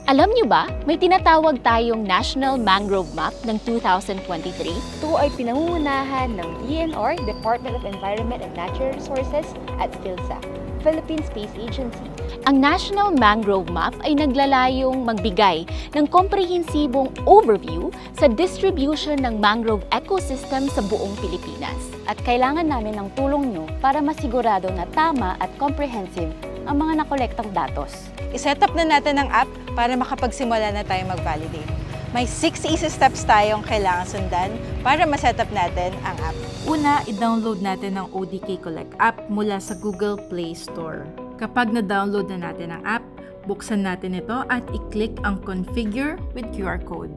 Alam niyo ba, may tinatawag tayong National Mangrove Map ng 2023? Ito ay pinangungunahan ng DNR, Department of Environment and Natural Resources at PhilSA, Philippine Space Agency. Ang National Mangrove Map ay naglalayong magbigay ng komprehensibong overview sa distribution ng mangrove ecosystem sa buong Pilipinas. At kailangan namin ng tulong nyo para masigurado na tama at comprehensive ang mga nakolektang datos. I-set up na natin ang app para makapagsimula na tayo mag-validate. May 6 easy steps tayong kailangan sundan para ma-set up natin ang app. Una, i-download natin ang ODK Collect app mula sa Google Play Store. Kapag na-download na natin ang app, buksan natin ito at i-click ang Configure with QR code.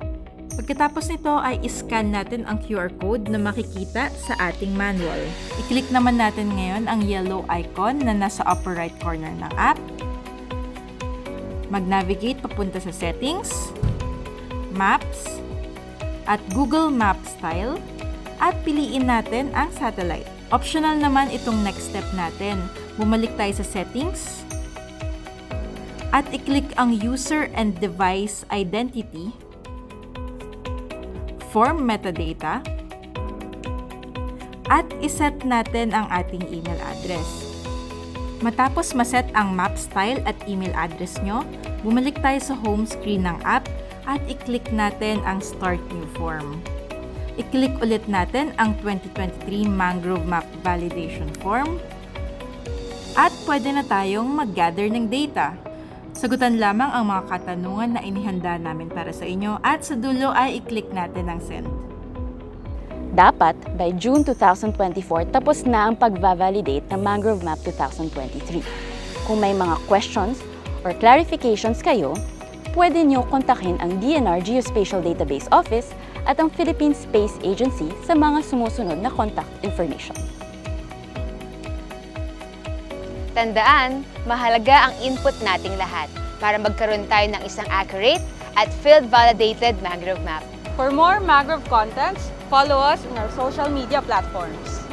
Pagkatapos nito ay i-scan natin ang QR code na makikita sa ating manual. I-click naman natin ngayon ang yellow icon na nasa upper right corner ng app. Mag-navigate papunta sa Settings, Maps, at Google Map Style, at piliin natin ang satellite. Optional naman itong next step natin. Bumalik tayo sa Settings, at i-click ang User and Device Identity, Form Metadata, at iset natin ang ating email address. Matapos maset ang map style at email address nyo, bumalik tayo sa home screen ng app at i-click natin ang Start New Form. I-click ulit natin ang 2023 Mangrove Map Validation Form at pwede na tayong mag-gather ng data. Sagutan lamang ang mga katanungan na inihanda namin para sa inyo at sa dulo ay i-click natin ang Send. Dapat, by June 2024, tapos na ang pag-validate ng Mangrove Map 2023. Kung may mga questions or clarifications kayo, pwede nyo kontakin ang DNR Geospatial Database Office at ang Philippine Space Agency sa mga sumusunod na contact information. Tandaan, mahalaga ang input nating lahat para magkaroon tayo ng isang accurate at field-validated mangrove map. For more mangrove contents, follow us on our social media platforms.